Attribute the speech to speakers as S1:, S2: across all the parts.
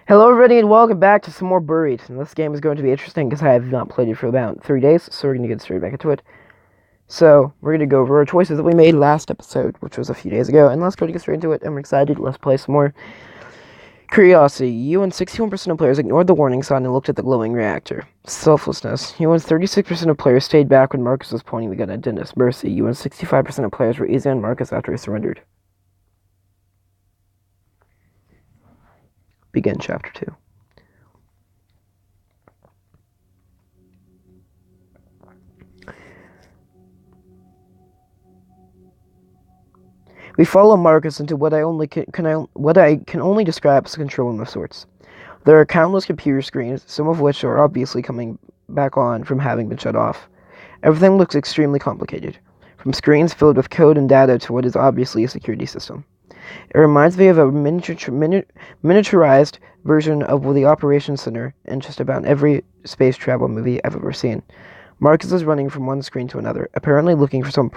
S1: Hello everybody and welcome back to some more Buried. And this game is going to be interesting because I have not played it for about 3 days, so we're going to get straight back into it. So, we're going to go over our choices that we made last episode, which was a few days ago, and let's go to get straight into it. I'm excited, let's play some more. Curiosity. You and 61% of players ignored the warning sign and looked at the glowing reactor. Selflessness. You and 36% of players stayed back when Marcus was pointing the gun at Dennis. Mercy. You and 65% of players were easy on Marcus after he surrendered. Begin Chapter 2. We follow Marcus into what I can only describe as a control room of sorts. There are countless computer screens, some of which are obviously coming back on from having been shut off. Everything looks extremely complicated, from screens filled with code and data to what is obviously a security system. It reminds me of a miniaturized version of the Operations Center in just about every space travel movie I've ever seen. Marcus is running from one screen to another, apparently looking for some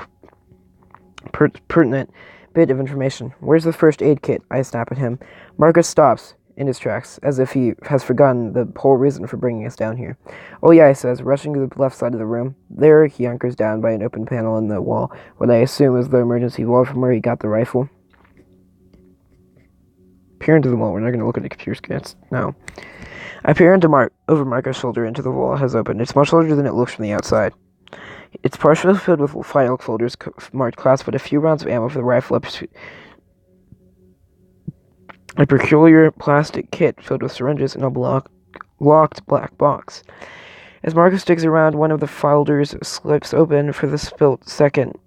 S1: pertinent bit of information. Where's the first aid kit? I snap at him. Marcus stops in his tracks, as if he has forgotten the whole reason for bringing us down here. Oh yeah, he says, rushing to the left side of the room. There, he anchors down by an open panel in the wall, what I assume is the emergency wall from where he got the rifle. Peer into the wall. We're not going to look at the computer screens. No. I peer over Marcus' shoulder into the wall. It has opened. It's much larger than it looks from the outside. It's partially filled with file folders marked class, but a few rounds of ammo for the rifle, a peculiar plastic kit filled with syringes, and a locked black box. As Marcus digs around, one of the folders slips open for the split second.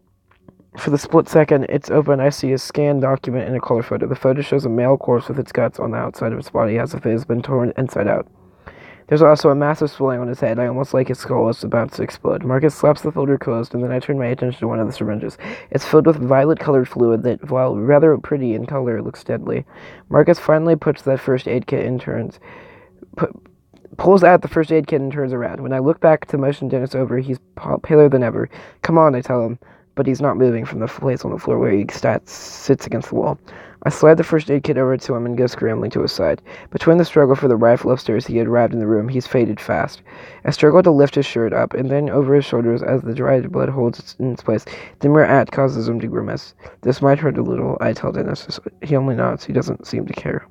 S1: It's open. I see a scanned document and a color photo. The photo shows a male corpse with its guts on the outside of its body as if it has been torn inside out. There's also a massive swelling on his head. I almost like his skull is about to explode. Marcus slaps the folder closed, and then I turn my attention to one of the syringes. It's filled with violet-colored fluid that, while rather pretty in color, looks deadly. Marcus finally puts that first aid kit and pulls out the first aid kit and turns around. When I look back to motion Dennis over, he's paler than ever. Come on, I tell him, but he's not moving from the place on the floor where he sits against the wall. I slide the first aid kit over to him and go scrambling to his side. Between the struggle for the rifle upstairs he had arrived in the room, he's faded fast. I struggle to lift his shirt up, and then over his shoulders as the dried blood holds it in its place. The mere act causes him to grimace. This might hurt a little, I tell Dennis. He only nods. He doesn't seem to care.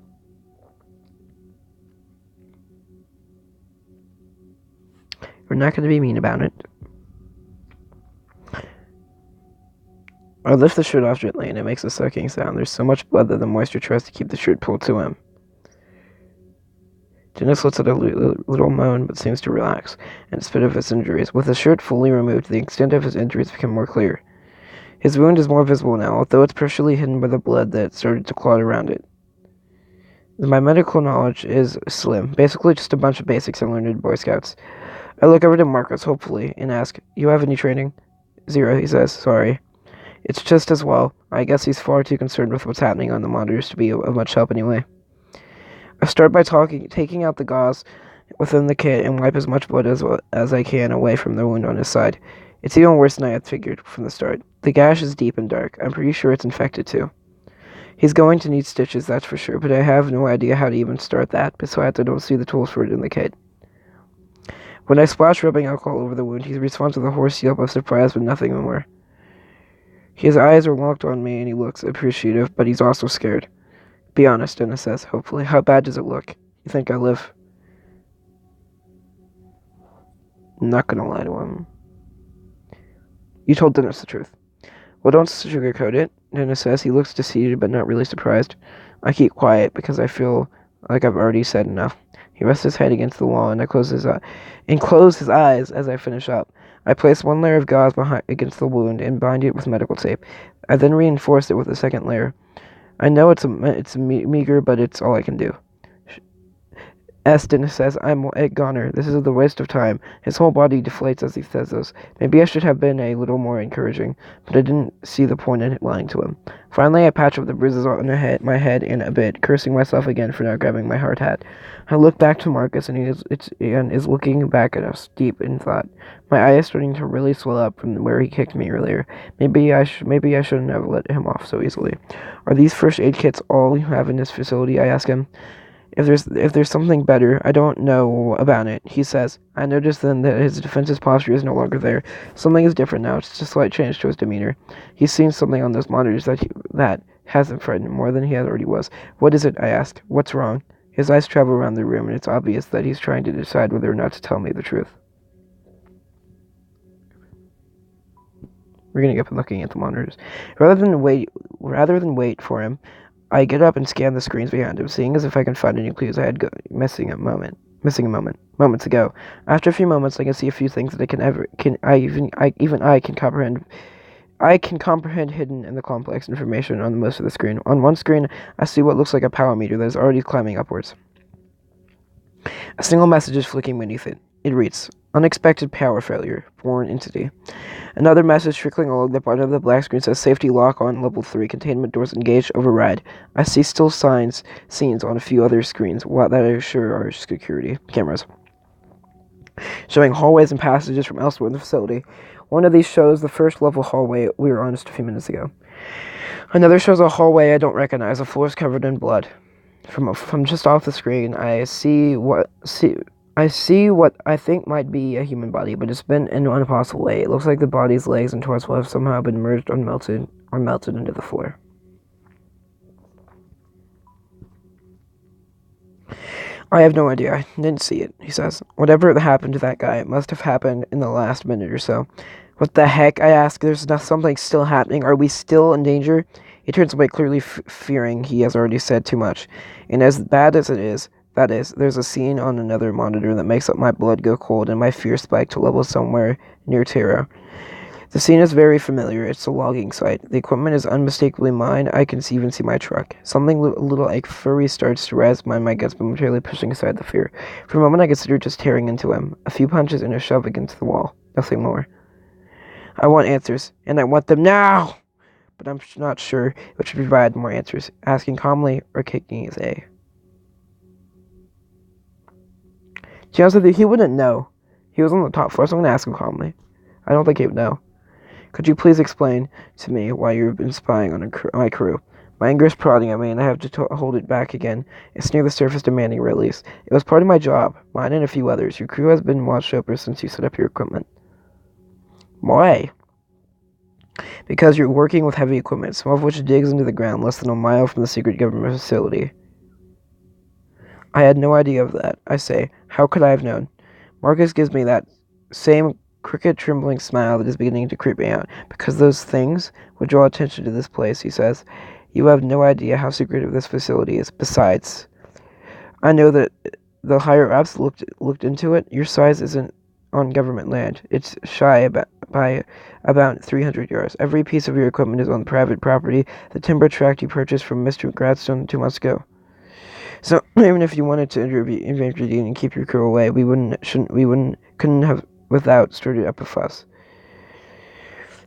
S1: We're not going to be mean about it. I lift the shirt off gently, and it makes a sucking sound. There's so much blood that the moisture tries to keep the shirt pulled to him. Dennis lets out a little moan, but seems to relax, in spite of his injuries. With the shirt fully removed, the extent of his injuries become more clear. His wound is more visible now, although it's partially hidden by the blood that started to clot around it. My medical knowledge is slim, basically just a bunch of basics I learned in Boy Scouts. I look over to Marcus, hopefully, and ask, "You have any training?" "Zero," he says. "Sorry." It's just as well. I guess he's far too concerned with what's happening on the monitors to be of much help anyway. I start by taking out the gauze within the kit and wipe as much blood as I can away from the wound on his side. It's even worse than I had figured from the start. The gash is deep and dark. I'm pretty sure it's infected too. He's going to need stitches, that's for sure, but I have no idea how to even start that. Besides, I don't see the tools for it in the kit. When I splash rubbing alcohol over the wound, he responds with a hoarse yelp of surprise, but nothing more. His eyes are locked on me, and he looks appreciative, but he's also scared. "Be honest," Dennis says, hopefully. "How bad does it look? You think I live?" I'm not gonna lie to him. You told Dennis the truth. "Well, don't sugarcoat it," Dennis says. He looks deceived, but not really surprised. I keep quiet, because I feel like I've already said enough. He rests his head against the wall, and I close his eyes as I finish up. I place one layer of gauze against the wound and bind it with medical tape. I then reinforce it with a second layer. I know it's meager, but it's all I can do. Dennis says, "I'm a goner. This is the waste of time." His whole body deflates as he says this. Maybe I should have been a little more encouraging, but I didn't see the point in lying to him. Finally, I patch up the bruises on my head in a bit, cursing myself again for not grabbing my hard hat. I look back to Marcus, and he is looking back at us, deep in thought. My eye is starting to really swell up from where he kicked me earlier. Maybe I shouldn't have let him off so easily. "Are these first aid kits all you have in this facility?" I ask him. If there's something better, I don't know about it, he says. I notice then that his defensive posture is no longer there. Something is different now. It's just a slight change to his demeanor. He's seen something on those monitors that has him frightened more than he already was. What is it? I ask. What's wrong? His eyes travel around the room, and it's obvious that he's trying to decide whether or not to tell me the truth. We're getting up and looking at the monitors. Rather than wait for him, I get up and scan the screens behind him, seeing as if I can find any clues I had missing a moment moments ago. After a few moments, I can see a few things that I can comprehend. I can comprehend hidden in the complex information on most of the screen. On one screen, I see what looks like a power meter that is already climbing upwards. A single message is flicking beneath it. It reads, "Unexpected power failure. Foreign entity." Another message trickling along the bottom of the black screen says, "Safety lock on level 3. Containment doors engaged. Override." I see still scenes on a few other screens that I sure are security cameras, showing hallways and passages from elsewhere in the facility. One of these shows the first level hallway we were on just a few minutes ago. Another shows a hallway I don't recognize. The floor is covered in blood. From just off the screen, I see what I think might be a human body, but it's been in an impossible way. It looks like the body's legs and torso have somehow been merged or melted into the floor. I have no idea. I didn't see it, he says. Whatever happened to that guy, it must have happened in the last minute or so. What the heck? I ask. There's something still happening. Are we still in danger? He turns away, clearly fearing he has already said too much. And as bad as it is, there's a scene on another monitor that makes my blood go cold and my fear spike to levels somewhere near terror. The scene is very familiar. It's a logging site. The equipment is unmistakably mine. I can even see my truck. Something a little like furry starts to rise behind my guts, momentarily pushing aside the fear. For a moment, I consider just tearing into him. A few punches and a shove against the wall. Nothing more. I want answers, and I want them now! But I'm not sure which would provide more answers. Asking calmly or kicking his A. To be honest with you, he wouldn't know. He was on the top floor, so I'm going to ask him calmly. I don't think he would know. Could you please explain to me why you've been spying on my crew? My anger is prodding at me, and I have to hold it back again. It's near the surface, demanding release. It was part of my job, mine and a few others. Your crew has been watched over since you set up your equipment. Why? Because you're working with heavy equipment, some of which digs into the ground less than a mile from the secret government facility. I had no idea of that, I say. How could I have known? Marcus gives me that same crooked, trembling smile that is beginning to creep me out. Because those things would draw attention to this place, he says. You have no idea how secretive this facility is. Besides, I know that the higher-ups looked into it. Your size isn't on government land. It's shy by about 300 yards. Every piece of your equipment is on private property. The timber tract you purchased from Mr. Gladstone 2 months ago. So even if you wanted to intervene and keep your crew away, we couldn't have without stirred up a fuss.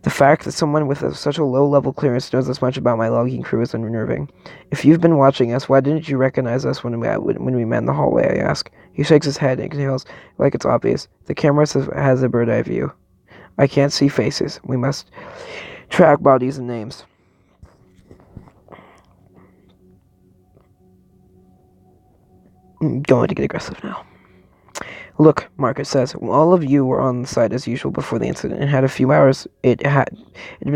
S1: The fact that someone with such a low-level clearance knows this much about my logging crew is unnerving. If you've been watching us, why didn't you recognize us when we met in the hallway, I ask. He shakes his head and exhales like it's obvious. The camera has a bird-eye view. I can't see faces. We must track bodies and names. I'm going to get aggressive now. Look, Marcus says, all of you were on the site as usual before the incident. It had been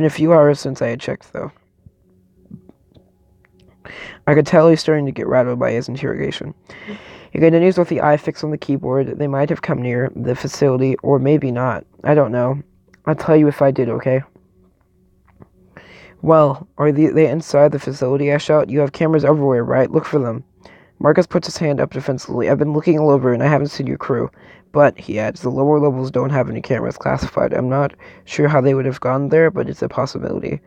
S1: a few hours since I had checked, though. I could tell he's starting to get rattled by his interrogation. He continues with the eye fixed on the keyboard. They might have come near the facility, or maybe not. I don't know. I'll tell you if I did, okay? Well, are they inside the facility? I shout. You have cameras everywhere, right? Look for them. Marcus puts his hand up defensively. I've been looking all over, and I haven't seen your crew. But, he adds, the lower levels don't have any cameras classified. I'm not sure how they would have gone there, but it's a possibility.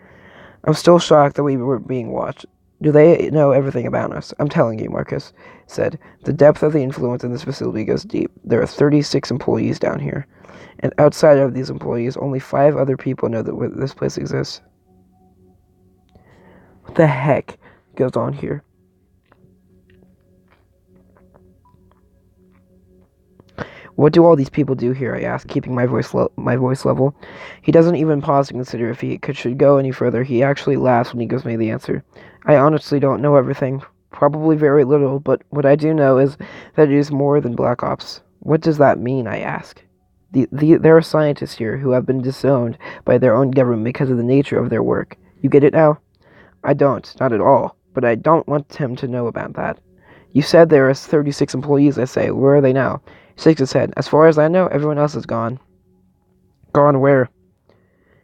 S1: I'm still shocked that we were being watched. Do they know everything about us? I'm telling you, Marcus said. The depth of the influence in this facility goes deep. There are 36 employees down here. And outside of these employees, only 5 other people know that this place exists. What the heck goes on here? What do all these people do here? I ask, keeping my voice level. He doesn't even pause to consider if he should go any further. He actually laughs when he gives me the answer. I honestly don't know everything. Probably very little, but what I do know is that it is more than Black Ops. What does that mean, I ask. There are scientists here who have been disowned by their own government because of the nature of their work. You get it now? I don't, not at all, but I don't want him to know about that. You said there are 36 employees, I say. Where are they now? He shakes his head. As far as I know, everyone else is gone. Gone where?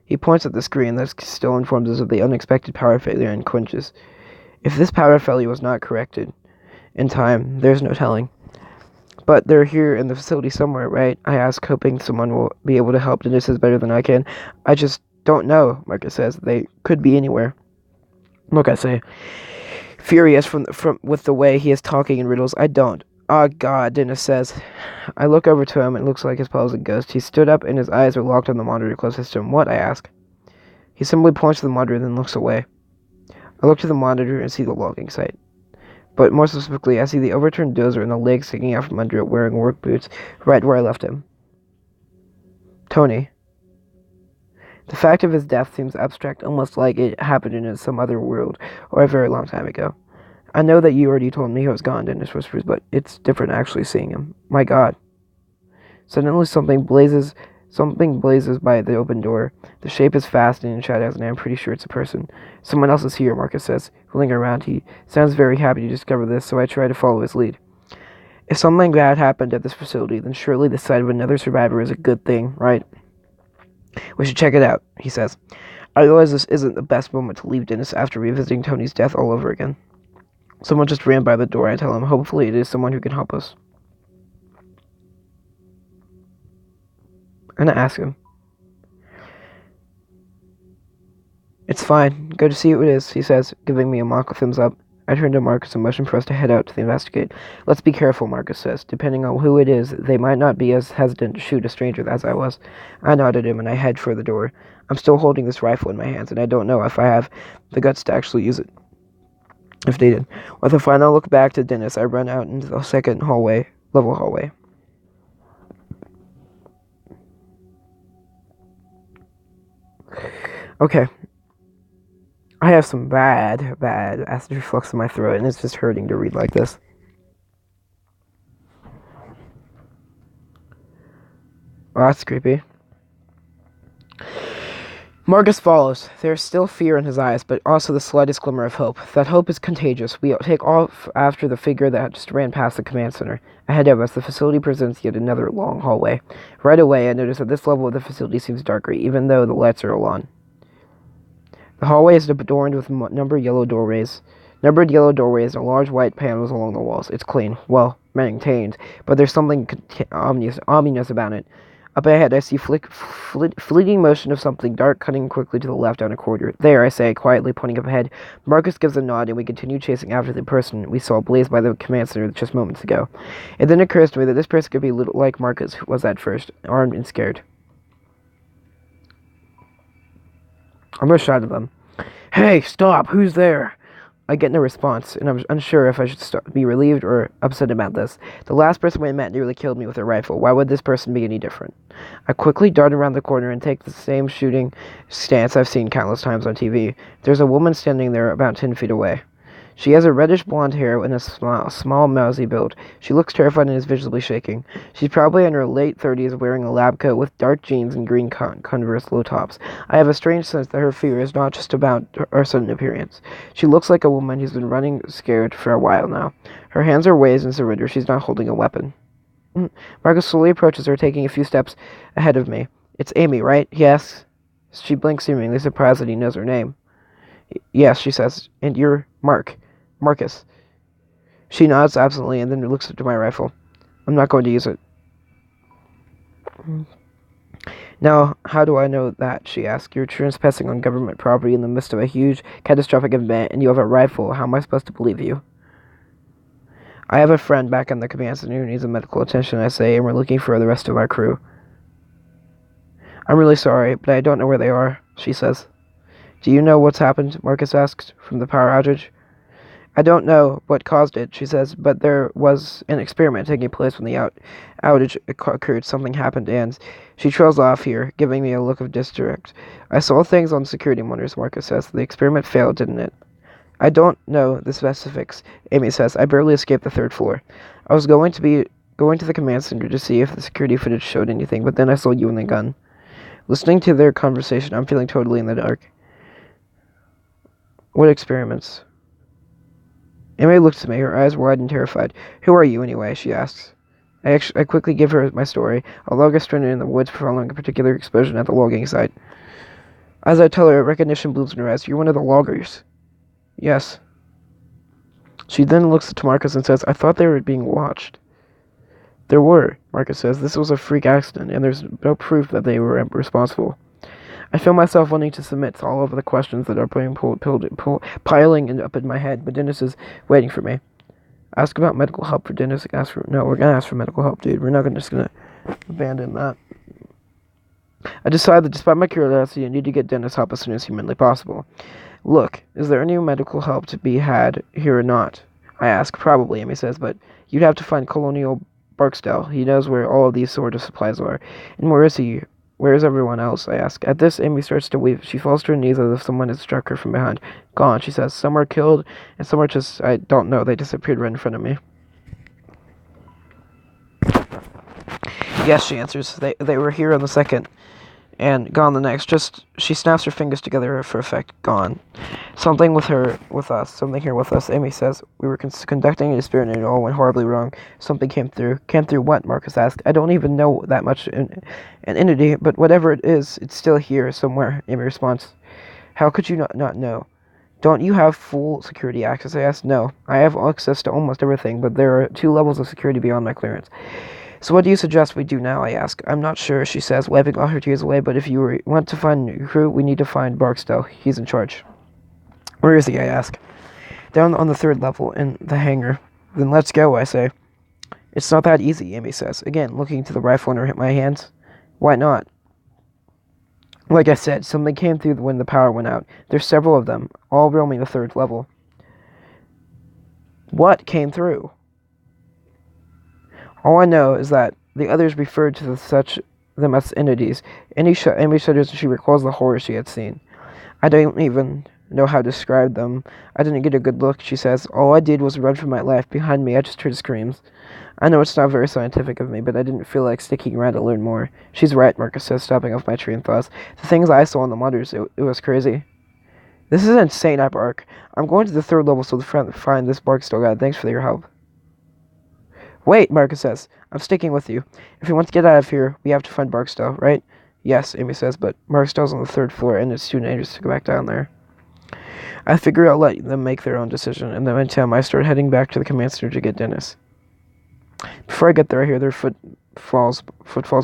S1: He points at the screen that still informs us of the unexpected power failure and quenches. If this power failure was not corrected in time, there's no telling. But they're here in the facility somewhere, right? I ask, hoping someone will be able to help. Dennis is better than I can. I just don't know, Marcus says. They could be anywhere. Look, I say, furious from with the way he is talking in riddles. I don't. Oh, God, Dennis says. I look over to him, and it looks like his pal is a ghost. He stood up, and his eyes are locked on the monitor closest to him. What? I ask. He simply points to the monitor, then looks away. I look to the monitor and see the logging site. But more specifically, I see the overturned dozer and the legs sticking out from under it wearing work boots right where I left him. Tony. The fact of his death seems abstract, almost like it happened in some other world, or a very long time ago. I know that you already told me he was gone, Dennis whispers, but it's different actually seeing him. My God. Suddenly something blazes by the open door. The shape is fast and in shadows, and I'm pretty sure it's a person. Someone else is here, Marcus says. Fooling around, he sounds very happy to discover this, so I try to follow his lead. If something bad happened at this facility, then surely the sight of another survivor is a good thing, right? We should check it out, he says. I realize this isn't the best moment to leave Dennis after revisiting Tony's death all over again. Someone just ran by the door, I tell him. Hopefully it is someone who can help us. I'm gonna ask him. It's fine. Go to see who it is, he says, giving me a mock thumbs up. I turn to Marcus and motion for us to head out to investigate. Let's be careful, Marcus says. Depending on who it is, they might not be as hesitant to shoot a stranger as I was. I nod at him and I head for the door. I'm still holding this rifle in my hands, and I don't know if I have the guts to actually use it. If needed. With a final look back to Dennis, I run out into the second level hallway. Okay. I have some bad acid reflux in my throat, and it's just hurting to read like this. Oh, that's creepy. Marcus follows. There is still fear in his eyes, but also the slightest glimmer of hope. That hope is contagious. We take off after the figure that just ran past the command center. Ahead of us, the facility presents yet another long hallway. Right away, I notice that this level of the facility seems darker, even though the lights are all on. The hallway is adorned with numbered yellow doorways and large white panels along the walls. It's clean, well maintained, but there's something ominous about it. Up ahead, I see fleeting motion of something dark cutting quickly to the left down a corridor. There, I say, quietly pointing up ahead. Marcus gives a nod, and we continue chasing after the person we saw blazed by the command center just moments ago. It then occurs to me that this person could be little like Marcus was at first, armed and scared. I'm gonna shout at them. Hey, stop! Who's there? I get no response, and I'm unsure if I should be relieved or upset about this. The last person we met nearly killed me with a rifle. Why would this person be any different? I quickly dart around the corner and take the same shooting stance I've seen countless times on TV. There's a woman standing there about 10 feet away. She has a reddish blonde hair and a small, mousy build. She looks terrified and is visibly shaking. She's probably in her late 30s, wearing a lab coat with dark jeans and green Converse low tops. I have a strange sense that her fear is not just about her sudden appearance. She looks like a woman who's been running scared for a while now. Her hands are raised in surrender. She's not holding a weapon. Marcus slowly approaches her, taking a few steps ahead of me. It's Amy, right? He asks. She blinks, seemingly surprised that he knows her name. Yes, she says. And you're Marcus. She nods absently and then looks up to my rifle. I'm not going to use it. Now, how do I know that? She asks. You're trespassing on government property in the midst of a huge, catastrophic event, and you have a rifle. How am I supposed to believe you? I have a friend back in the command center who needs medical attention, I say, and we're looking for the rest of our crew. I'm really sorry, but I don't know where they are, she says. Do you know what's happened? Marcus asks, from the power outage. I don't know what caused it, she says, but there was an experiment taking place when the outage occurred. Something happened, and she trails off here, giving me a look of disrespect. I saw things on security monitors, Marcus says. The experiment failed, didn't it? I don't know the specifics, Amy says. I barely escaped the third floor. I was going to the command center to see if the security footage showed anything, but then I saw you and the gun. Listening to their conversation, I'm feeling totally in the dark. What experiments? Amy looks at me, her eyes wide and terrified. Who are you, anyway? She asks. I quickly give her my story. A logger stranded in the woods following a particular explosion at the logging site. As I tell her, recognition blooms in her eyes. You're one of the loggers. Yes. She then looks to Marcus and says, I thought they were being watched. There were, Marcus says. This was a freak accident, and there's no proof that they were responsible. I feel myself wanting to submit to all of the questions that are being piling up in my head, but Dennis is waiting for me. Ask about medical help for Dennis. No, we're going to ask for medical help, dude. We're not just going to abandon that. I decide that despite my curiosity, I need to get Dennis help as soon as humanly possible. Look, is there any medical help to be had here or not? I ask. Probably, Amy says, but you'd have to find Colonial Barksdale. He knows where all of these sort of supplies are. And where is he? Where is everyone else? I ask. At this, Amy starts to weep. She falls to her knees as if someone had struck her from behind. Gone, she says. Some are killed, and some are just, I don't know, they disappeared right in front of me. Yes, she answers. They were here on the second, and gone the next. She snaps her fingers together for effect. Gone. Something here with us, Amy says. We were conducting an experiment and it all went horribly wrong. Something came through. Came through what? Marcus asked. I don't even know that much an entity, but whatever it is, it's still here somewhere, Amy responds. How could you not know? Don't you have full security access? I asked. No. I have access to almost everything, but there are 2 levels of security beyond my clearance. So what do you suggest we do now? I ask. I'm not sure, she says, wiping all her tears away, but if you want to find your crew, we need to find Barksdale. He's in charge. Where is he? I ask. Down on the 3rd level, in the hangar. Then let's go, I say. It's not that easy, Amy says, again, looking to the rifle in my hands. Why not? Like I said, something came through when the power went out. There's several of them, all roaming the 3rd level. What came through? All I know is that the others referred to them as entities. Amy shudders as she recalls the horror she had seen. I don't even know how to describe them. I didn't get a good look, she says. All I did was run for my life. Behind me, I just heard screams. I know it's not very scientific of me, but I didn't feel like sticking around to learn more. She's right, Marcus says, stopping off my train of thoughts. The things I saw on the monitors, it was crazy. This is insane, I bark. I'm going to the 3rd level so to find this Barksdale guy. Thanks for your help. Wait, Marcus says. I'm sticking with you. If we want to get out of here, we have to find Barksdale, right? Yes, Amy says, but Barksdale's on the 3rd floor, and it's too dangerous to go back down there. I figure I'll let them make their own decision, and then I start heading back to the command center to get Dennis. Before I get there, I hear their footfalls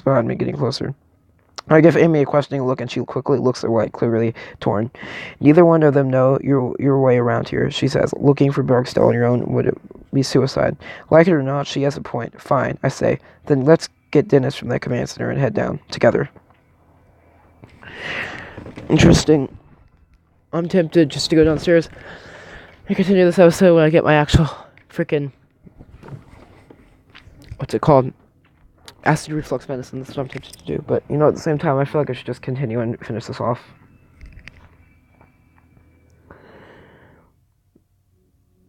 S1: behind me getting closer. I give Amy a questioning look, and she quickly looks away, clearly torn. Neither one of them know your way around here, she says. Looking for Barksdale on your own would be suicide. Like it or not, she has a point. Fine, I say. Then let's get Dennis from the command center and head down together. Interesting. I'm tempted just to go downstairs and continue this episode when I get my actual freaking, what's it called? Acid reflux medicine. That's what I'm tempted to do. But, at the same time, I feel like I should just continue and finish this off.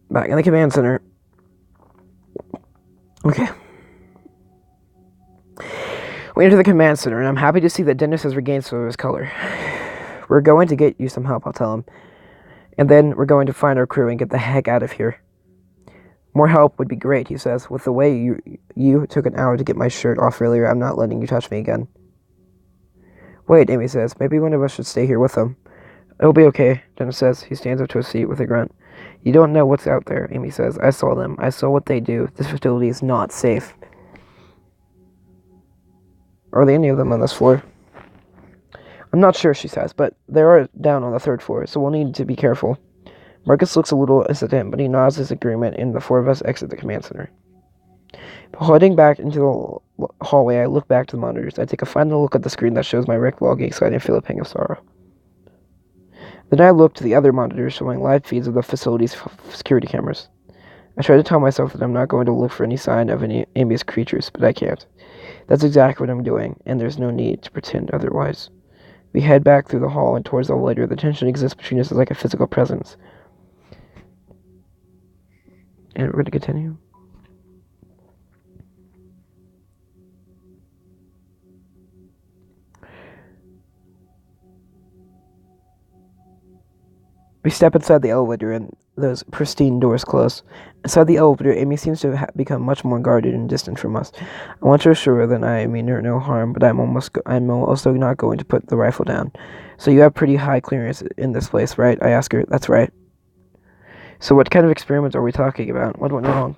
S1: Back in the command center. Okay. We enter the command center, and I'm happy to see that Dennis has regained some of his color. We're going to get you some help, I'll tell him. And then we're going to find our crew and get the heck out of here. More help would be great, he says. With the way you took an hour to get my shirt off earlier, I'm not letting you touch me again. Wait, Amy says. Maybe one of us should stay here with them. It'll be okay, Dennis says. He stands up to a seat with a grunt. You don't know what's out there, Amy says. I saw them. I saw what they do. This facility is not safe. Are there any of them on this floor? I'm not sure, she says, but they are down on the 3rd floor, so we'll need to be careful. Marcus looks a little hesitant, but he nods his agreement, and the 4 of us exit the command center. Heading back into the hallway, I look back to the monitors. I take a final look at the screen that shows my wrecked logging site and feel a pang of sorrow. Then I look to the other monitors showing live feeds of the facility's security cameras. I try to tell myself that I'm not going to look for any sign of any amphibious creatures, but I can't. That's exactly what I'm doing, and there's no need to pretend otherwise. We head back through the hall and towards the elevator. The tension exists between us like a physical presence. And we're going to continue. We step inside the elevator and those pristine doors close. Inside the elevator, Amy seems to have become much more guarded and distant from us. I want to assure her that I mean her no harm, but I'm also not going to put the rifle down. So you have pretty high clearance in this place, right? I ask her. That's right. So what kind of experiments are we talking about? What went wrong?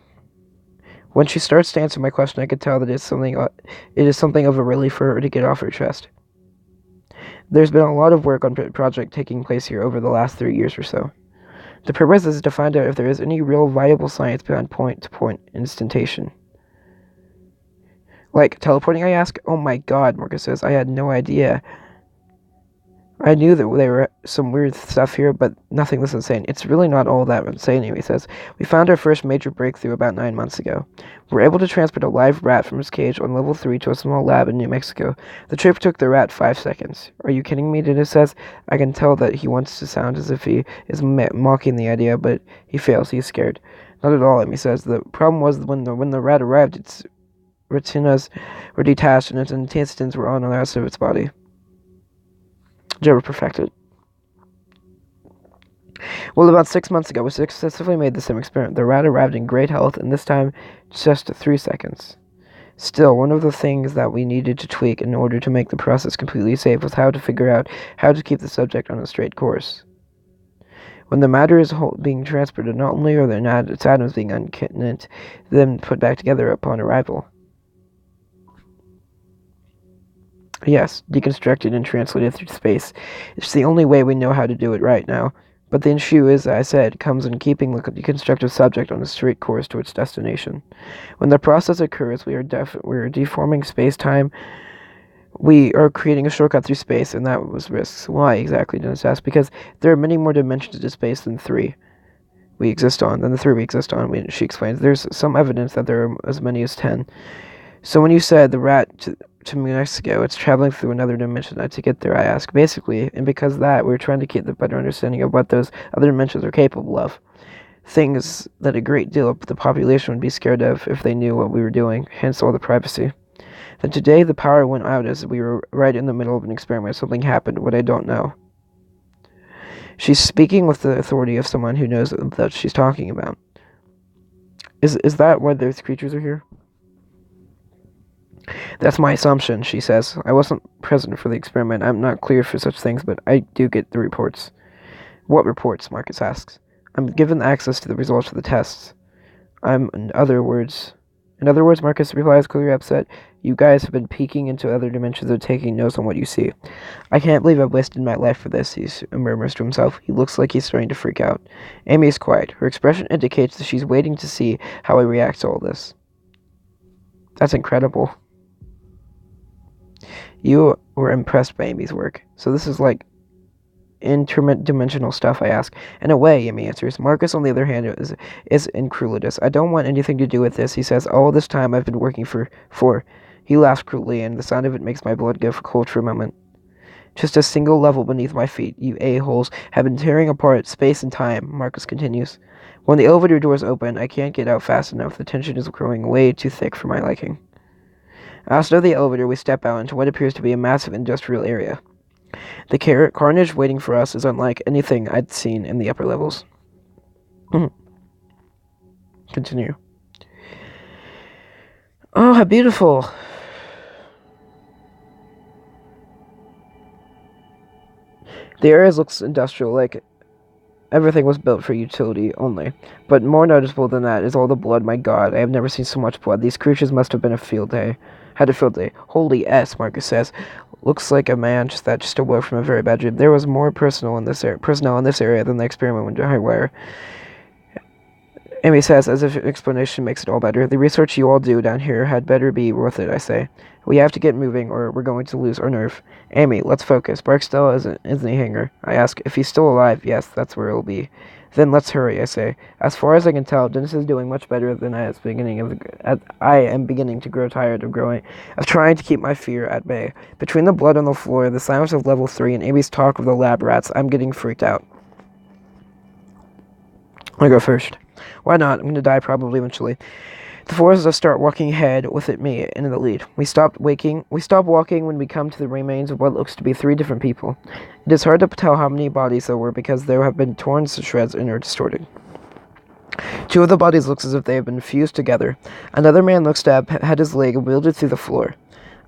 S1: When she starts to answer my question, I could tell that it is something of a relief for her to get off her chest. There's been a lot of work on project taking place here over the last 3 years or so. The purpose is to find out if there is any real viable science behind point-to-point instantation. Like teleporting, I ask? Oh my god, Marcus says. I had no idea. I knew that there were some weird stuff here, but nothing this insane. It's really not all that insane, he says. We found our first major breakthrough about 9 months ago. We were able to transport a live rat from its cage on level 3 to a small lab in New Mexico. The trip took the rat 5 seconds. Are you kidding me, Dennis says. I can tell that he wants to sound as if he is mocking the idea, but he fails. He's scared. Not at all, Amy says. The problem was when the rat arrived, its retinas were detached and its intestines were on the rest of its body. Never perfected. Well, about 6 months ago, we successfully made the same experiment. The rat arrived in great health, and this time just 3 seconds. Still, one of the things that we needed to tweak in order to make the process completely safe was how to figure out how to keep the subject on a straight course. When the matter is being transported, not only are its atoms being unknit, then put back together upon arrival. Yes, deconstructed and translated through space. It's the only way we know how to do it right now. But the issue, as I said, comes in keeping the deconstructed subject on a straight course to its destination. When the process occurs, we are deforming space-time. We are creating a shortcut through space, and that was risks. Why exactly, Dennis asked? Because there are many more dimensions to space than the 3 we exist on, she explains. There's some evidence that there are as many as 10. So when you said the rat to New Mexico, it's traveling through another dimension to get there, I ask. Basically, and because of that, we're trying to get the better understanding of what those other dimensions are capable of. Things that a great deal of the population would be scared of if they knew what we were doing, hence all the privacy. Then today, the power went out as we were right in the middle of an experiment. Something happened, what I don't know. She's speaking with the authority of someone who knows what she's talking about. Is that why those creatures are here? That's my assumption, she says. I wasn't present for the experiment. I'm not cleared for such things, but I do get the reports. What reports? Marcus asks. I'm given access to the results of the tests. In other words, Marcus replies, clearly upset. You guys have been peeking into other dimensions and taking notes on what you see. I can't believe I've wasted my life for this, he murmurs to himself. He looks like he's starting to freak out. Amy is quiet. Her expression indicates that she's waiting to see how I react to all this. That's incredible. You were impressed by Amy's work. So this is like interdimensional stuff, I ask. In a way, Amy answers. Marcus, on the other hand, is incredulous. I don't want anything to do with this, he says. All this time I've been working for. He laughs cruelly, and the sound of it makes my blood go cold for a moment. Just a single level beneath my feet, you a-holes have been tearing apart space and time, Marcus continues. When the elevator doors open, I can't get out fast enough. The tension is growing way too thick for my liking. Outside of the elevator, we step out into what appears to be a massive industrial area. The carnage waiting for us is unlike anything I'd seen in the upper levels. Continue. Oh, how beautiful. The area looks industrial, like everything was built for utility only. But more noticeable than that is all the blood. My god, I have never seen so much blood. These creatures must have been a field day. Had a field day. Holy S, Marcus says. Looks like a man just awoke from a very bad dream. There was more personnel in this area than the experiment went to Highwire. Amy says, as if explanation makes it all better. The research you all do down here had better be worth it, I say. We have to get moving, or we're going to lose our nerve. Amy, let's focus. Barksdale isn't he hangar? I ask. If he's still alive, yes, that's where it'll be. Then let's hurry, I say. As far as I can tell, Dennis is doing much better than I am beginning to grow tired of trying to keep my fear at bay. Between the blood on the floor, the silence of level 3, and Amy's talk of the lab rats, I'm getting freaked out. I go first. Why not? I'm gonna die probably eventually. The four of us start walking ahead, with me in the lead. We stop walking when we come to the remains of what looks to be three different people. It is hard to tell how many bodies there were because they have been torn to shreds and are distorted. Two of the bodies looks as if they have been fused together. Another man looks to have had his leg wielded through the floor.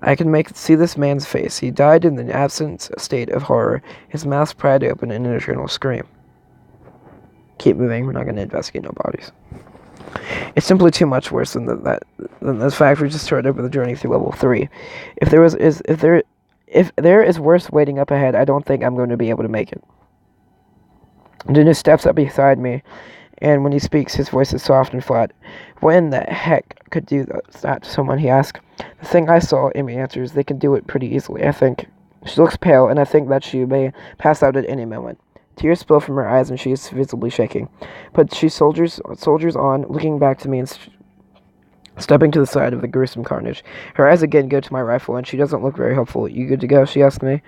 S1: I can see this man's face. He died in an absent state of horror, his mouth pried open in an eternal scream. Keep moving, we're not going to investigate no bodies. It's simply too much worse than the fact we just started over the journey through level 3. If there is worse waiting up ahead, I don't think I'm going to be able to make it. Dennis steps up beside me, and when he speaks, his voice is soft and flat. What in the heck could do that to someone, he asks. The thing I saw, Amy answers. They can do it pretty easily, I think. She looks pale, and I think that she may pass out at any moment. Tears spill from her eyes, and she is visibly shaking. But she soldiers on, looking back to me and stepping to the side of the gruesome carnage. Her eyes again go to my rifle, and she doesn't look very hopeful. You good to go? She asks me.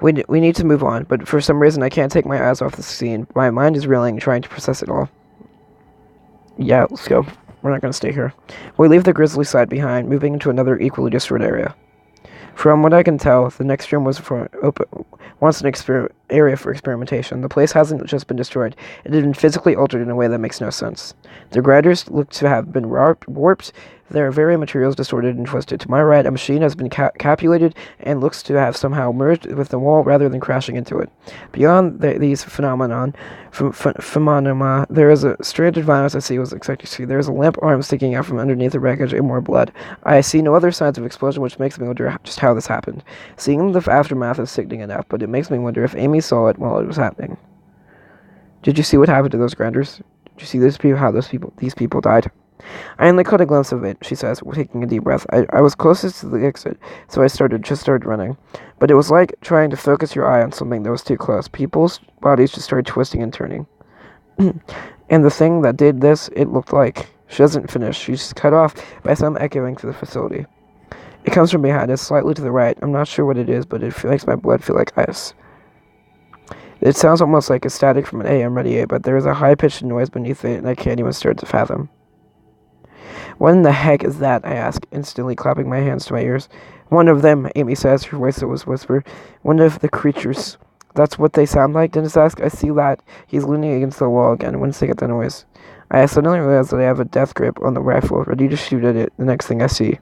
S1: We need to move on, but for some reason I can't take my eyes off the scene. My mind is reeling, trying to process it all. Yeah, let's go. We're not going to stay here. We leave the grisly side behind, moving into another equally distorted area. From what I can tell, the next room was once an area for experimentation. The place hasn't just been destroyed, it had been physically altered in a way that makes no sense. The grinders look to have been warped, their very materials distorted and twisted. To my right, a machine has been capulated and looks to have somehow merged with the wall rather than crashing into it. Beyond these phenomena, there is a stranded violence I see was expected to see. There is a limp arm sticking out from underneath the wreckage and more blood. I see no other signs of explosion, which makes me wonder just how this happened. Seeing the aftermath is sickening enough, but it makes me wonder if Amy saw it while it was happening. Did you see what happened to those grinders? Did you see how these people died? I only caught a glimpse of it, she says, taking a deep breath. I was closest to the exit, so I just started running. But it was like trying to focus your eye on something that was too close. People's bodies just started twisting and turning. And the thing that did this, it looked like. She doesn't finish. She's cut off by some echoing to the facility. It comes from behind us, slightly to the right. I'm not sure what it is, but it makes my blood feel like ice. It sounds almost like a static from an AM radio, but there is a high-pitched noise beneath it, and I can't even start to fathom. What in the heck is that? I ask, instantly clapping my hands to my ears. One of them, Amy says, her voice was whispered. One of the creatures. That's what they sound like? Dennis asks. I see that. He's leaning against the wall again, wincing at the noise. I suddenly realize that I have a death grip on the rifle, ready to shoot at it the next thing I see.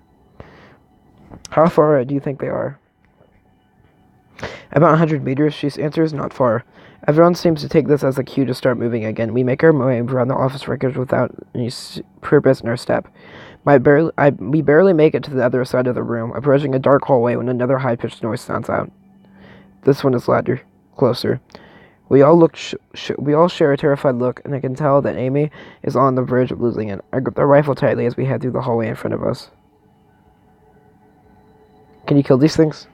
S1: How far do you think they are? About 100 meters, she answers. Not far. Everyone seems to take this as a cue to start moving again. We make our way around the office wreckage without any purpose in our step. We barely make it to the other side of the room, approaching a dark hallway when another high-pitched noise sounds out. This one is louder, closer. We all share a terrified look, and I can tell that Amy is on the verge of losing it. I grip the rifle tightly as we head through the hallway in front of us. Can you kill these things?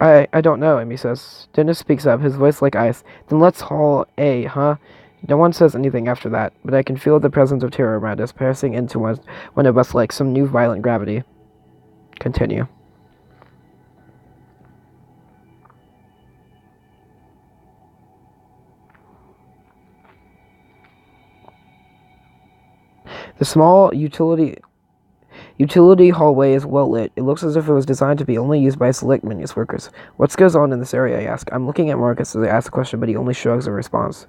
S1: I don't know, Amy says. Dennis speaks up, his voice like ice. Then let's haul A, huh? No one says anything after that, but I can feel the presence of terror around us, passing into one of us like some new violent gravity. Continue. The small utility hallway is well lit. It looks as if it was designed to be only used by select Minions workers. What goes on in this area, I ask. I'm looking at Marcus as I ask the question, but he only shrugs in response.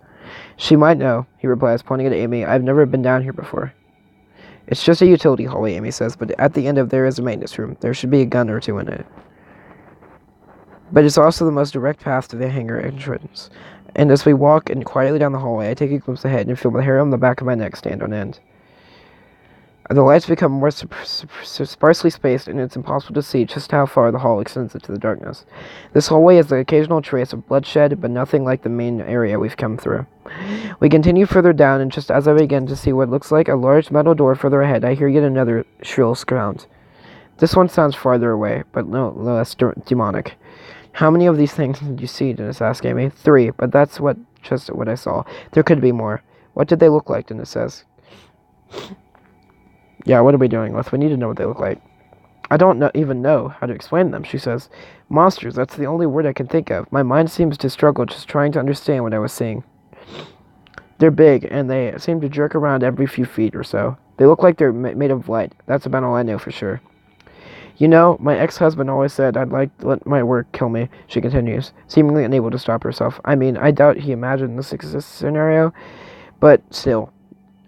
S1: She might know, he replies, pointing at Amy. I've never been down here before. It's just a utility hallway, Amy says, but at the end of there is a maintenance room. There should be a gun or two in it. But it's also the most direct path to the hangar entrance. And as we walk quietly down the hallway, I take a glimpse ahead and feel the hair on the back of my neck stand on end. The lights become more sparsely spaced, and it's impossible to see just how far the hall extends into the darkness. This hallway has the occasional trace of bloodshed, but nothing like the main area we've come through. We continue further down, and just as I begin to see what looks like a large metal door further ahead, I hear yet another shrill sound. This one sounds farther away, but no less demonic. How many of these things did you see? Dennis asked Amy. 3, but that's just what I saw. There could be more. What did they look like? Dennis says. Yeah, what are we doing with? We need to know what they look like. I don't even know how to explain them, she says. Monsters, that's the only word I can think of. My mind seems to struggle just trying to understand what I was seeing. They're big, and they seem to jerk around every few feet or so. They look like they're made of light. That's about all I know for sure. You know, my ex-husband always said I'd like to let my work kill me, she continues, seemingly unable to stop herself. I mean, I doubt he imagined this exists scenario, but still.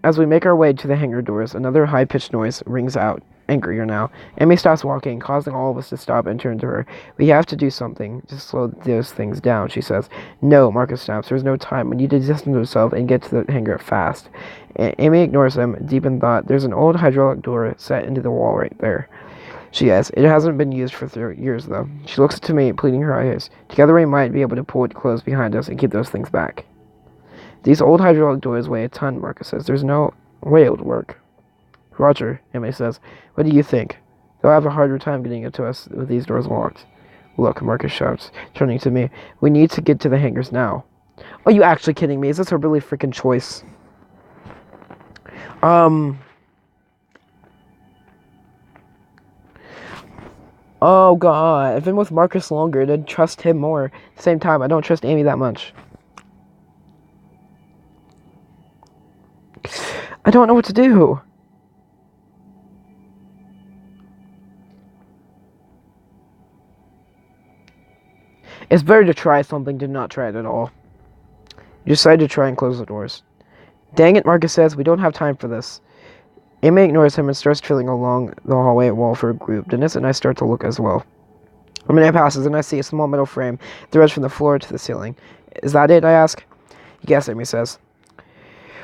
S1: As we make our way to the hangar doors, another high-pitched noise rings out, angrier now. Emmy stops walking, causing all of us to stop and turn to her. We have to do something to slow those things down, she says. No, Marcus snaps. There's no time. We need to distance ourselves and get to the hangar fast. Amy ignores him, deep in thought. There's an old hydraulic door set into the wall right there. She asks. It hasn't been used for 3 years, though. She looks to me, pleading her eyes. Together we might be able to pull it closed behind us and keep those things back. These old hydraulic doors weigh a ton, Marcus says. There's no way it would work. Roger, Emily says. What do you think? They'll have a harder time getting it to us with these doors locked. Look, Marcus shouts, turning to me. We need to get to the hangars now. Are you actually kidding me? Is this a really freaking choice? Oh god. I've been with Marcus longer and I'd trust him more. At the same time, I don't trust Amy that much. I don't know what to do. It's better to try something than not try it at all. You decide to try and close the doors. Dang it, Marcus says. We don't have time for this. Amy ignores him and starts feeling along the hallway wall for a group. Dennis and I start to look as well. A minute passes and I see a small metal frame that runs from the floor to the ceiling. Is that it? I ask. Yes, Amy says.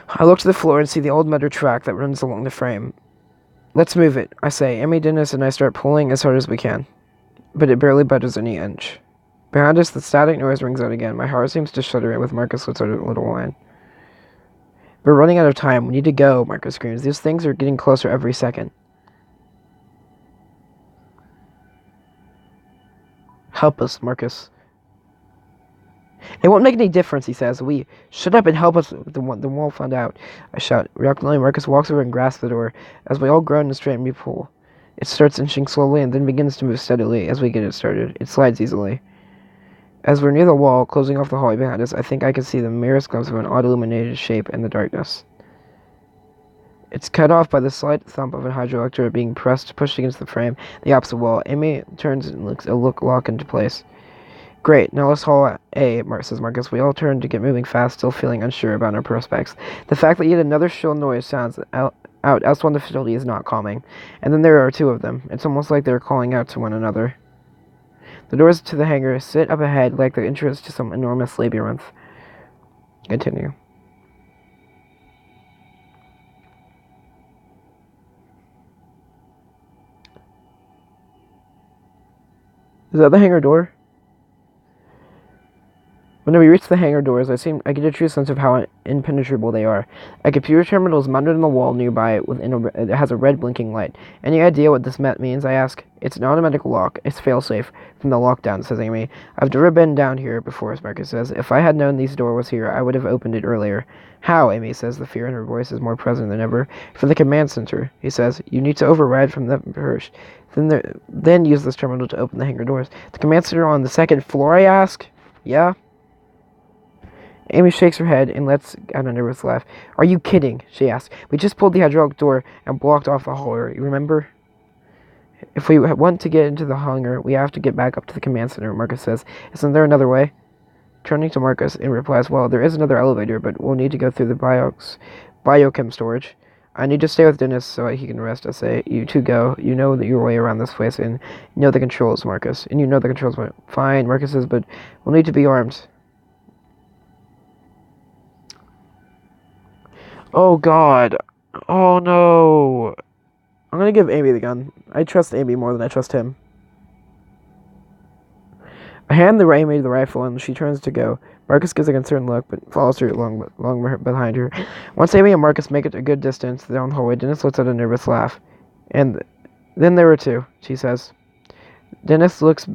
S1: I look to the floor and see the old metal track that runs along the frame. Let's move it, I say. Amy, Dennis, and I start pulling as hard as we can. But it barely budges an inch. Behind us, the static noise rings out again. My heart seems to shudder with Marcus lets out a little whine. We're running out of time. We need to go, Marcus screams. These things are getting closer every second. Help us, Marcus. It won't make any difference, he says. Shut up and help us. The wall found out. I shout. Reluctantly, Marcus walks over and grasps the door. As we all groan and strain, we pull. It starts inching slowly and then begins to move steadily as we get it started. It slides easily. As we're near the wall, closing off the hallway behind us, I think I can see the merest glimpse of an odd illuminated shape in the darkness. It's cut off by the slight thump of a hydraulic door being pushed against the frame, the opposite wall. Amy turns and looks a lock into place. Great, now let's haul A, says Marcus. We all turn to get moving fast, still feeling unsure about our prospects. The fact that yet another shrill noise sounds out elsewhere in the facility is not calming. And then there are two of them. It's almost like they're calling out to one another. The doors to the hangar sit up ahead like the entrance to some enormous labyrinth. Continue. Is that the hangar door? When we reach the hangar doors, I get a true sense of how impenetrable they are. A computer terminal is mounted on the wall nearby. It has a red blinking light. Any idea what this means? I ask. It's an automatic lock. It's failsafe from the lockdown, says Amy. I've never been down here before, as Marcus says. If I had known this door was here, I would have opened it earlier. How? Amy says. The fear in her voice is more present than ever. For the command center, he says. You need to override from the first. Then use this terminal to open the hangar doors. The command center on the second floor, I ask. Yeah? Amy shakes her head and lets out a nervous laugh. Are you kidding? She asks. We just pulled the hydraulic door and blocked off the hallway, you remember? If we want to get into the hangar, we have to get back up to the command center, Marcus says. Isn't there another way? Turning to Marcus, Amy replies, well, there is another elevator, but we'll need to go through the biochem storage. I need to stay with Dennis so he can rest, I say. You two go. You know your way around this place, and you know the controls, Marcus. And you know the controls. Fine, Marcus says, but we'll need to be armed. Oh, God. Oh, no. I'm gonna give Amy the gun. I trust Amy more than I trust him. I hand Amy the rifle, and she turns to go. Marcus gives a concerned look, but follows her long behind her. Once Amy and Marcus make it a good distance down the hallway, Dennis lets out a nervous laugh. And then there were two, she says. Dennis looks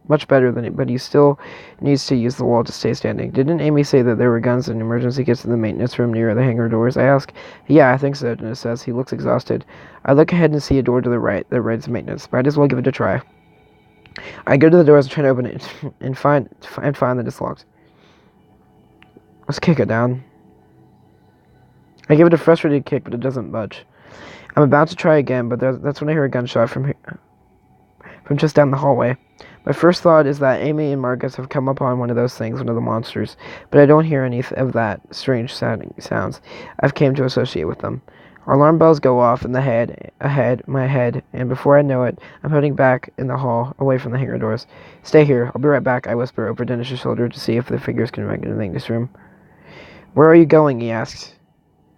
S1: much better but he still needs to use the wall to stay standing. Didn't Amy say that there were guns in emergency kits in the maintenance room near the hangar doors? I ask. Yeah, I think so, Dennis says. He looks exhausted. I look ahead and see a door to the right that reads maintenance. Might as well give it a try. I go to the doors and try to open it and find that it's locked. Let's kick it down. I give it a frustrated kick, but it doesn't budge. I'm about to try again, but that's when I hear a gunshot from just down the hallway. My first thought is that Amy and Marcus have come upon one of those things, one of the monsters, but I don't hear any of that strange sounds I've came to associate with them. Our alarm bells go off in my head, and before I know it, I'm heading back in the hall, away from the hangar doors. Stay here, I'll be right back, I whisper over Dennis's shoulder to see if the figures can recognize this room. Where are you going? He asks.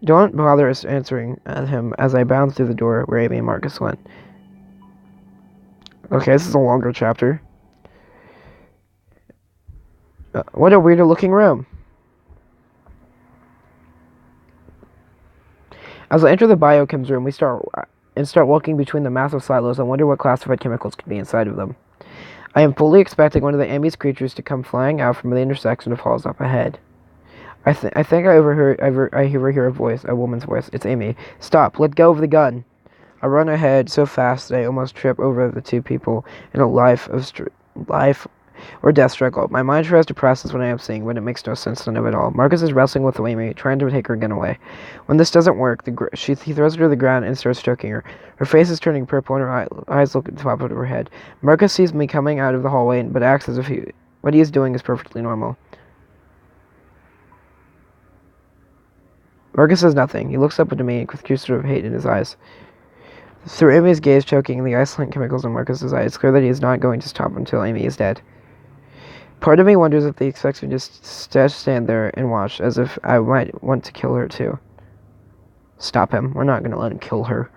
S1: Don't bother answering him as I bound through the door where Amy and Marcus went. Okay, this is a longer chapter. What a weirder looking room. As I enter the biochems room, we start walking between the massive silos and wonder what classified chemicals could be inside of them. I am fully expecting one of the Amy's creatures to come flying out from the intersection of halls up ahead. I think I overhear a voice, a woman's voice. It's Amy. Stop! Let go of the gun! I run ahead so fast that I almost trip over the two people in a life or death struggle. My mind tries to process what I am seeing, but it makes no sense to know at all. Marcus is wrestling with Amy, trying to take her gun away. When this doesn't work, he throws her to the ground and starts stroking her. Her face is turning purple and her eyes look at the top of her head. Marcus sees me coming out of the hallway, but acts as if what he is doing is perfectly normal. Marcus says nothing. He looks up at me with a sort of hate in his eyes. Through Amy's gaze choking the ice-like chemicals in Marcus's eyes, it's clear that he is not going to stop until Amy is dead. Part of me wonders if he expects me to just stand there and watch, as if I might want to kill her too. Stop him. We're not going to let him kill her.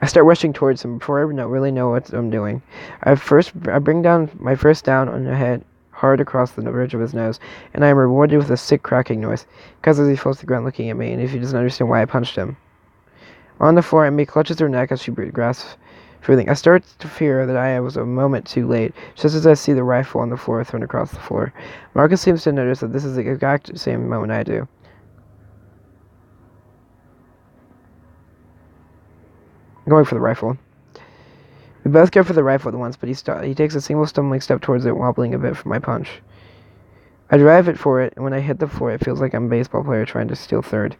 S1: I start rushing towards him before I really know what I'm doing. I bring down my first down on the head, hard across the bridge of his nose, and I am rewarded with a sick cracking noise, because as he falls to the ground looking at me, and if he doesn't understand why I punched him. On the floor, Amy clutches her neck as she grasps for everything. I start to fear that I was a moment too late, just as I see the rifle on the floor thrown across the floor. Marcus seems to notice that this is the exact same moment I do. I'm going for the rifle. We both go for the rifle at once, but he takes a single stumbling step towards it, wobbling a bit from my punch. I drive it for it, and when I hit the floor, it feels like I'm a baseball player trying to steal third.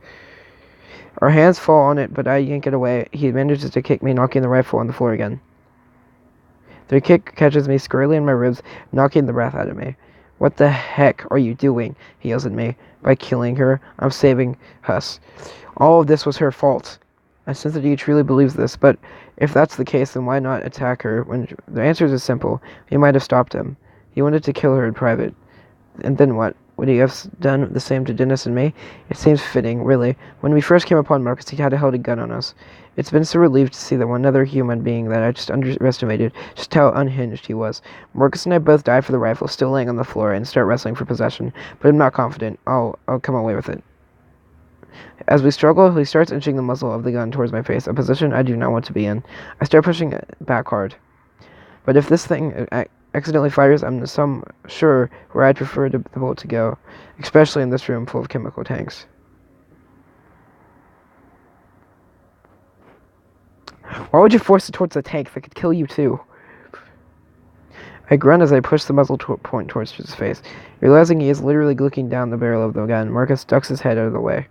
S1: Our hands fall on it, but I yank it away. He manages to kick me, knocking the rifle on the floor again. The kick catches me squarely in my ribs, knocking the breath out of me. What the heck are you doing? He yells at me. By killing her, I'm saving us. All of this was her fault. I sense that he truly believes this, but if that's the case, then why not attack her? When the answer is simple. He might have stopped him. He wanted to kill her in private. And then what? Would he have done the same to Dennis and me? It seems fitting, really. When we first came upon Marcus, he had held a gun on us. It's been so relieved to see that one other human being that I just underestimated just how unhinged he was. Marcus and I both dive for the rifle, still laying on the floor, and start wrestling for possession. But I'm not confident. I'll come away with it. As we struggle, he starts inching the muzzle of the gun towards my face, a position I do not want to be in. I start pushing it back hard. But if this thing accidentally fires, I'm sure where I'd prefer the bullet to go, especially in this room full of chemical tanks. Why would you force it towards the tank that could kill you too? I grunt as I push the muzzle point towards his face. Realizing he is literally looking down the barrel of the gun, Marcus ducks his head out of the way.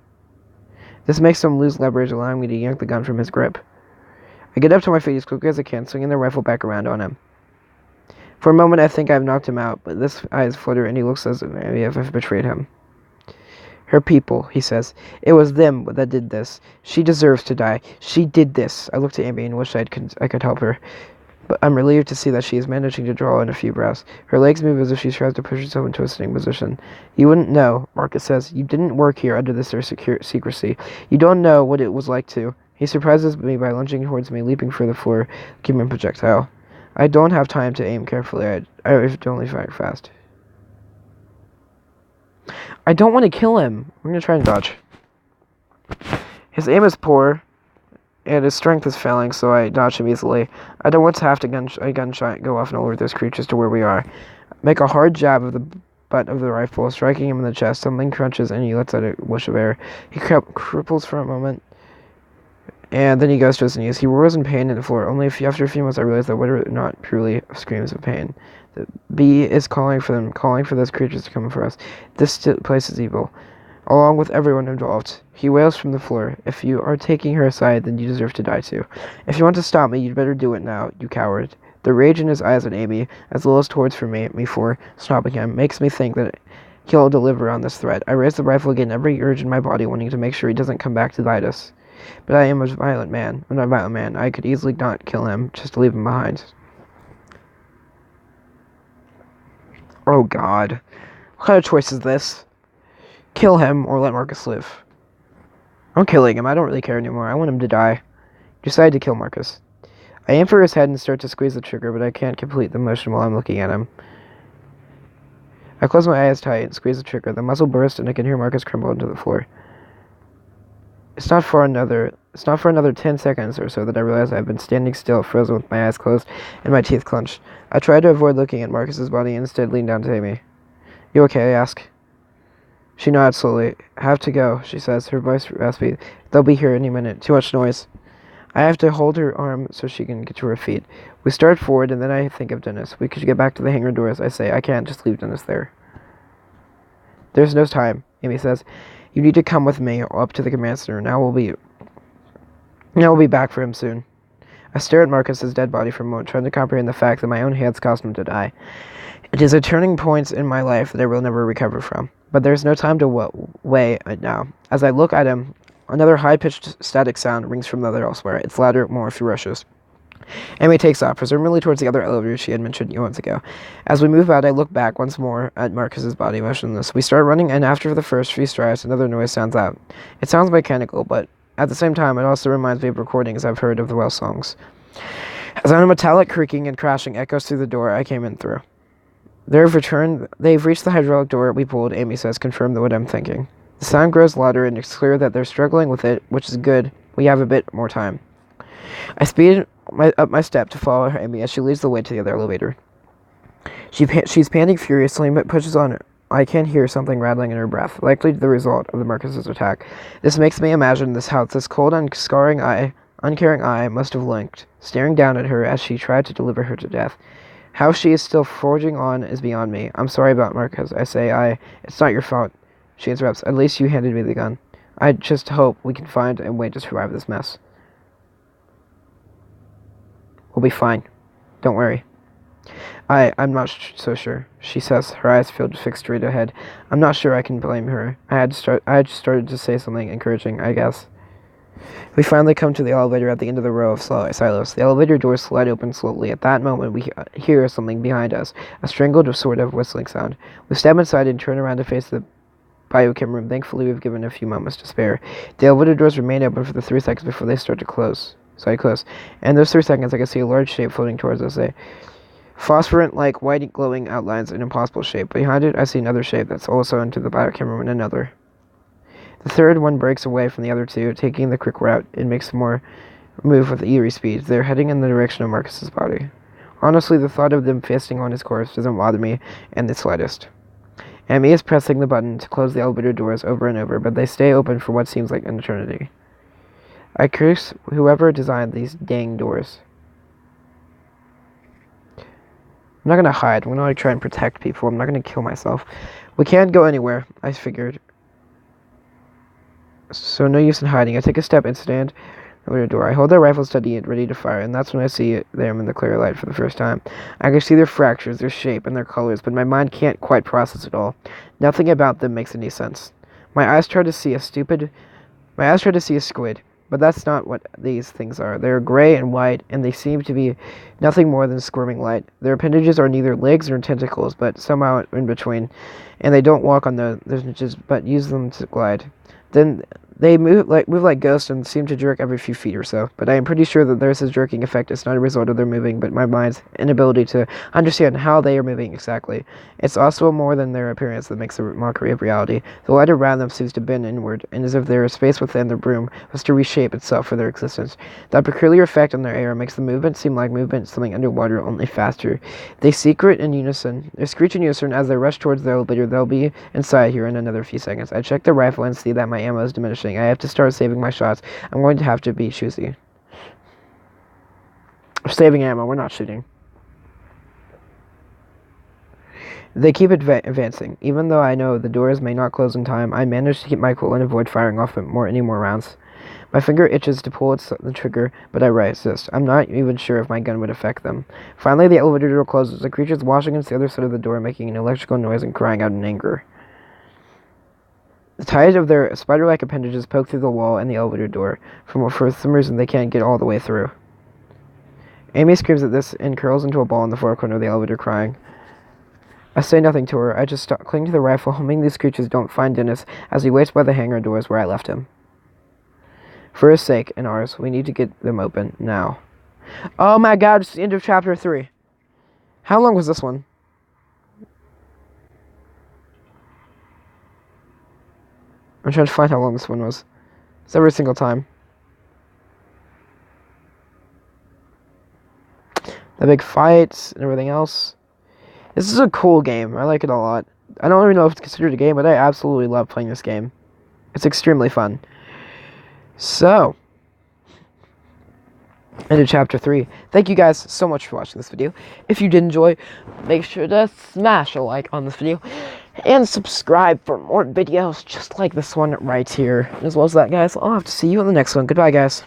S1: This makes him lose leverage, allowing me to yank the gun from his grip. I get up to my feet as quickly as I can, swinging the rifle back around on him. For a moment, I think I've knocked him out, but his eyes flutter and he looks as if I've betrayed him. Her people, he says. It was them that did this. She deserves to die. She did this. I look at Amy and wish I could help her, but I'm relieved to see that she is managing to draw in a few breaths. Her legs move as if she tries to push herself into a sitting position. You wouldn't know, Marcus says. You didn't work here under this secrecy. You don't know what it was like to. He surprises me by lunging towards me, leaping for the floor, giving me a projectile. I don't have time to aim carefully. I only fire fast. I don't want to kill him. I'm going to try and dodge. His aim is poor, and his strength is failing, so I dodge him easily. I don't want to have a gunshot go off and alert those creatures to where we are. Make a hard jab of the butt of the rifle, striking him in the chest. Something crunches, and he lets out a whoosh of air. He cripples for a moment, and then he goes to his knees. He roars in pain on the floor. Only after a few months I realized that what are not purely screams of pain. The bee is calling for them, calling for those creatures to come for us. This place is evil. along with everyone involved. He wails from the floor. If you are taking her aside, then you deserve to die too. If you want to stop me, you'd better do it now, you coward. The rage in his eyes at Amy, as well as towards me for stopping him, makes me think that he'll deliver on this threat. I raise the rifle again, every urge in my body wanting to make sure he doesn't come back to bite us. But I am a violent man. I'm not a violent man. I could easily not kill him, just to leave him behind. Oh God. What kind of choice is this? Kill him or let Marcus live. I'm killing him. I don't really care anymore. I want him to die. Decide to kill Marcus. I aim for his head and start to squeeze the trigger, but I can't complete the motion while I'm looking at him. I close my eyes tight and squeeze the trigger. The muzzle bursts and I can hear Marcus crumble into the floor. It's not for another 10 seconds or so that I realize I've been standing still, frozen with my eyes closed and my teeth clenched. I try to avoid looking at Marcus's body and instead lean down to Amy. You okay? I ask. She nods slowly. Have to go, she says, her voice raspy. They'll be here any minute. Too much noise. I have to hold her arm so she can get to her feet. We start forward, and then I think of Dennis. We could get back to the hangar doors. I say, I can't just leave Dennis there. There's no time, Amy says. You need to come with me up to the command center. Now we'll be back for him soon. I stare at Marcus's dead body for a moment, trying to comprehend the fact that my own hands caused him to die. It is a turning point in my life that I will never recover from. But there's no time to weigh it now. As I look at him, another high-pitched static sound rings from the other elsewhere. It's louder, more ferocious. Amy takes off, presumably towards the other elevator she had mentioned moments ago. As we move out, I look back once more at Marcus's body, motionless. We start running, and after the first few strides, another noise sounds out. It sounds mechanical, but at the same time, it also reminds me of recordings I've heard of the Welsh songs. As a metallic creaking and crashing echoes through the door I came in through. They've reached the hydraulic door we pulled, Amy says, confirm what I'm thinking. The sound grows louder, and it's clear that they're struggling with it, which is good. We have a bit more time. I speed up my step to follow Amy as she leads the way to the other elevator. She's panting furiously, but pushes on. I can hear something rattling in her breath, likely the result of the Marcus's attack. This makes me imagine how this cold, uncaring eye must have linked, staring down at her as she tried to deliver her to death. How she is still forging on is beyond me. I'm sorry about Marcus. I say, it's not your fault. She interrupts. At least you handed me the gun. I just hope we can find a way to survive this mess. We'll be fine. Don't worry. I'm not so sure, she says, her eyes fixed straight ahead. I'm not sure I can blame her. I had just started to say something encouraging, I guess. We finally come to the elevator at the end of the row of silos. The elevator doors slide open slowly. At that moment, we hear something behind us, a strangled sort of whistling sound. We step inside and turn around to face the biochem room. Thankfully, we've given a few moments to spare. The elevator doors remain open for the 3 seconds before they start to close. And those 3 seconds, I can see a large shape floating towards us. A phosphorant-like, white glowing outlines an impossible shape. Behind it, I see another shape that's also into the biochem room, and another. The third one breaks away from the other two, taking the quick route. It makes more move with eerie speed. They're heading in the direction of Marcus's body. Honestly, the thought of them feasting on his corpse doesn't bother me in the slightest. Amy is pressing the button to close the elevator doors over and over, but they stay open for what seems like an eternity. I curse whoever designed these dang doors. I'm not gonna hide. I'm gonna try and protect people. I'm not gonna kill myself. We can't go anywhere, I figured. So no use in hiding. I take a step and stand over the door. I hold their rifle steady and ready to fire, and that's when I see them in the clear light for the first time. I can see their fractures, their shape, and their colors, but my mind can't quite process it all. Nothing about them makes any sense. My eyes try to see a squid, but that's not what these things are. They're gray and white, and they seem to be nothing more than squirming light. Their appendages are neither legs nor tentacles, but somehow in between, and they don't walk on those niches, but use them to glide. Then they move like ghosts and seem to jerk every few feet or so, but I am pretty sure that there's a jerking effect. It's not a result of their moving, but my mind's inability to understand how they are moving exactly. It's also more than their appearance that makes a mockery of reality. The light around them seems to bend inward, and as if their space within the room was to reshape itself for their existence. That peculiar effect on their air makes the movement seem like movement something underwater, only faster. They screech in unison as they rush towards the elevator. They'll be inside here in another few seconds. I check the rifle and see that my ammo is diminishing. I have to start saving my shots. I'm going to have to be choosy. We're saving ammo. We're not shooting. They keep advancing. Even though I know the doors may not close in time, I manage to keep my cool and avoid firing off any more rounds. My finger itches to pull the trigger, but I resist. I'm not even sure if my gun would affect them. Finally, the elevator door closes. The creature's washing against the other side of the door, making an electrical noise and crying out in anger. The ties of their spider-like appendages poke through the wall and the elevator door. For some reason, they can't get all the way through. Amy screams at this and curls into a ball in the far corner of the elevator, crying. I say nothing to her. I just cling to the rifle, hoping these creatures don't find Dennis as he waits by the hangar doors where I left him. For his sake and ours, we need to get them open now. Oh my god, it's the end of chapter 3. How long was this one? I'm trying to find how long this one was. It's every single time. The big fights and everything else. This is a cool game. I like it a lot. I don't even know if it's considered a game, but I absolutely love playing this game. It's extremely fun. So, into chapter 3. Thank you guys so much for watching this video. If you did enjoy, make sure to smash a like on this video and subscribe for more videos just like this one right here. As well as that, guys, I'll have to see you in the next one. Goodbye, guys.